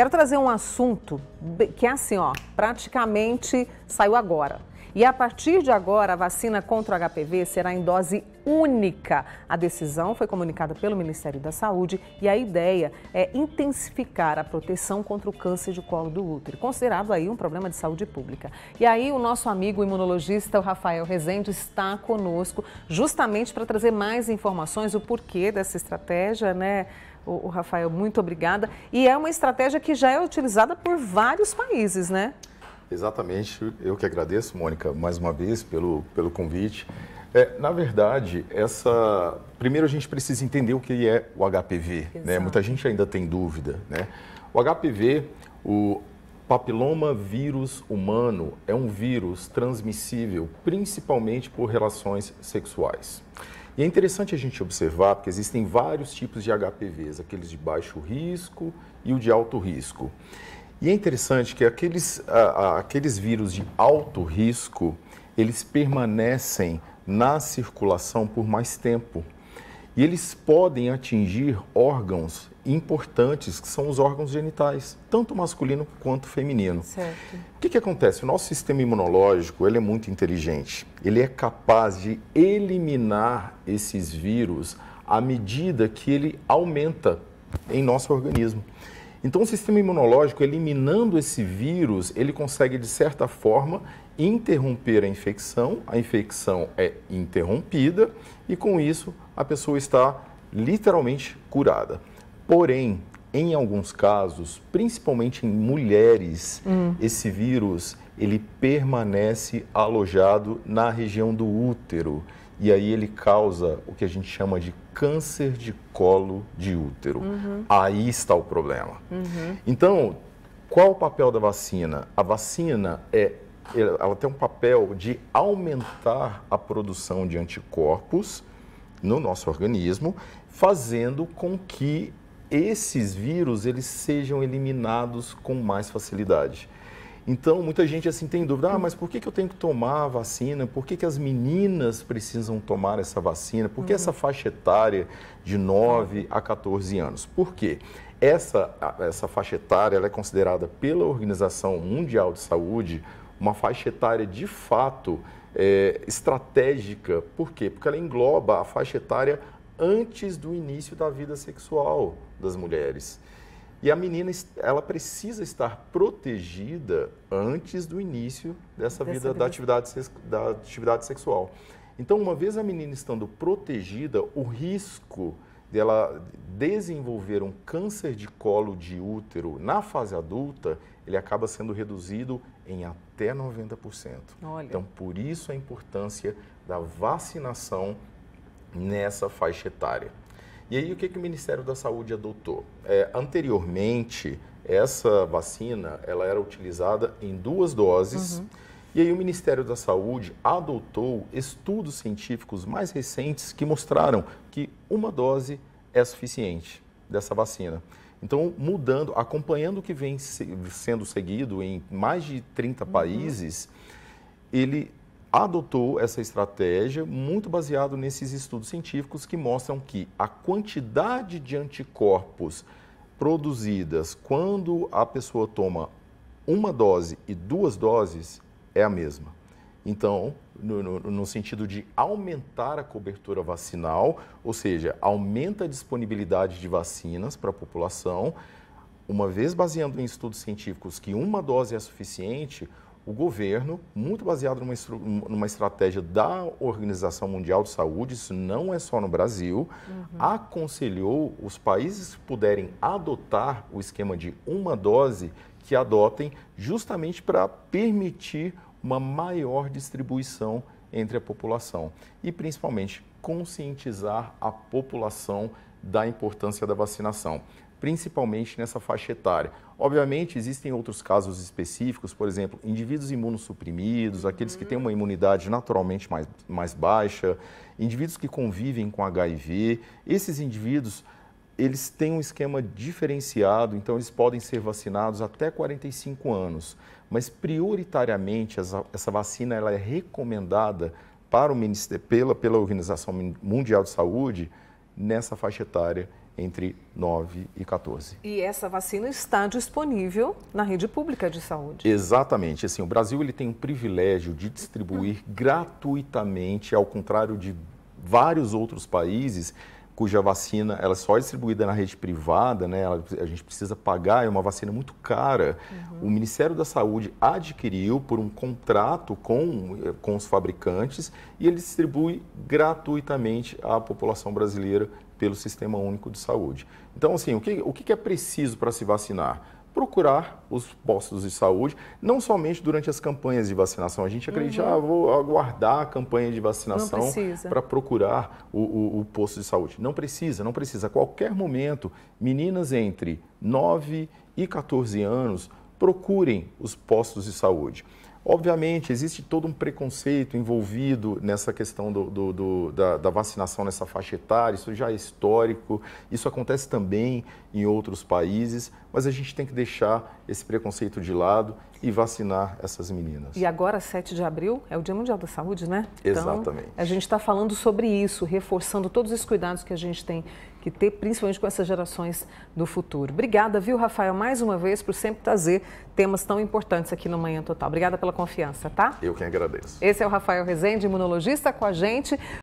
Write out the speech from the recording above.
Quero trazer um assunto que é assim, ó, praticamente saiu agora. E a partir de agora, a vacina contra o HPV será em dose única. A decisão foi comunicada pelo Ministério da Saúde e a ideia é intensificar a proteção contra o câncer de colo do útero, considerado aí um problema de saúde pública. E aí o nosso amigo imunologista, o Rafael Rezende, está conosco justamente para trazer mais informações, o porquê dessa estratégia, né? O Rafael, muito obrigada. E é uma estratégia que já é utilizada por vários países, né? Exatamente, eu que agradeço, Mônica, mais uma vez pelo convite. Na verdade, primeiro a gente precisa entender o que é o HPV, né? Muita gente ainda tem dúvida, né? O HPV, o papiloma vírus humano, é um vírus transmissível principalmente por relações sexuais. E é interessante a gente observar, porque existem vários tipos de HPVs, aqueles de baixo risco e o de alto risco. E é interessante que aqueles vírus de alto risco, eles permanecem na circulação por mais tempo. E eles podem atingir órgãos importantes, que são os órgãos genitais, tanto masculino quanto feminino. Certo. O que acontece? O nosso sistema imunológico, ele é muito inteligente. Ele é capaz de eliminar esses vírus à medida que ele aumenta em nosso organismo. Então, o sistema imunológico, eliminando esse vírus, ele consegue, de certa forma, interromper a infecção é interrompida e, com isso, a pessoa está literalmente curada. Porém, em alguns casos, principalmente em mulheres, esse vírus, ele permanece alojado na região do útero. E aí ele causa o que a gente chama de câncer de colo de útero. Aí está o problema. Então, qual o papel da vacina? A vacina ela tem um papel de aumentar a produção de anticorpos no nosso organismo, fazendo com que esses vírus eles sejam eliminados com mais facilidade. Então, muita gente assim tem dúvida, mas por que eu tenho que tomar a vacina? Por que as meninas precisam tomar essa vacina? Por que essa faixa etária de 9 a 14 anos? Por quê? Essa faixa etária ela é considerada pela Organização Mundial de Saúde uma faixa etária de fato estratégica. Por quê? Porque ela engloba a faixa etária antes do início da vida sexual das mulheres. E a menina, ela precisa estar protegida antes do início da atividade sexual. Então, uma vez a menina estando protegida, o risco dela desenvolver um câncer de colo de útero na fase adulta, ele acaba sendo reduzido em até 90%. Olha. Então, por isso a importância da vacinação nessa faixa etária. E aí, o que o Ministério da Saúde adotou? Anteriormente, essa vacina ela era utilizada em 2 doses. E aí, o Ministério da Saúde adotou estudos científicos mais recentes que mostraram que 1 dose é suficiente dessa vacina. Então, acompanhando o que vem sendo seguido em mais de 30 países, ele adotou essa estratégia muito baseado nesses estudos científicos que mostram que a quantidade de anticorpos produzidas quando a pessoa toma 1 dose e 2 doses é a mesma. Então, no sentido de aumentar a cobertura vacinal, ou seja, aumenta a disponibilidade de vacinas para a população, uma vez baseando em estudos científicos que 1 dose é suficiente, o governo, muito baseado numa estratégia da Organização Mundial de Saúde, isso não é só no Brasil, aconselhou os países que puderem adotar o esquema de 1 dose, que adotem justamente para permitir uma maior distribuição entre a população e, principalmente, conscientizar a população da importância da vacinação, principalmente nessa faixa etária. Obviamente, existem outros casos específicos, por exemplo, indivíduos imunossuprimidos, aqueles que têm uma imunidade naturalmente mais baixa, indivíduos que convivem com HIV. Esses indivíduos, eles têm um esquema diferenciado, então eles podem ser vacinados até 45 anos. Mas, prioritariamente, essa vacina ela é recomendada pela Organização Mundial de Saúde nessa faixa etária entre 9 e 14. E essa vacina está disponível na rede pública de saúde. Exatamente. Assim, o Brasil ele tem o privilégio de distribuir gratuitamente, ao contrário de vários outros países, cuja vacina ela só é distribuída na rede privada, né? A gente precisa pagar, é uma vacina muito cara. O Ministério da Saúde adquiriu por um contrato com os fabricantes e ele distribui gratuitamente à população brasileira pelo Sistema Único de Saúde. Então, assim, o que é preciso para se vacinar? Procurar os postos de saúde, não somente durante as campanhas de vacinação. A gente acredita, vou aguardar a campanha de vacinação para procurar o posto de saúde. Não precisa, não precisa. A qualquer momento, meninas entre 9 e 14 anos, procurem os postos de saúde. Obviamente, existe todo um preconceito envolvido nessa questão da vacinação nessa faixa etária, isso já é histórico, isso acontece também em outros países, mas a gente tem que deixar esse preconceito de lado e vacinar essas meninas. E agora, 7 de abril, é o Dia Mundial da Saúde, né? Exatamente. Então, a gente está falando sobre isso, reforçando todos os cuidados que a gente tem que ter, principalmente com essas gerações do futuro. Obrigada, viu, Rafael, mais uma vez, por sempre trazer temas tão importantes aqui no Manhã Total. Obrigada pela confiança, tá? Eu quem agradeço. Esse é o Rafael Rezende, imunologista, com a gente.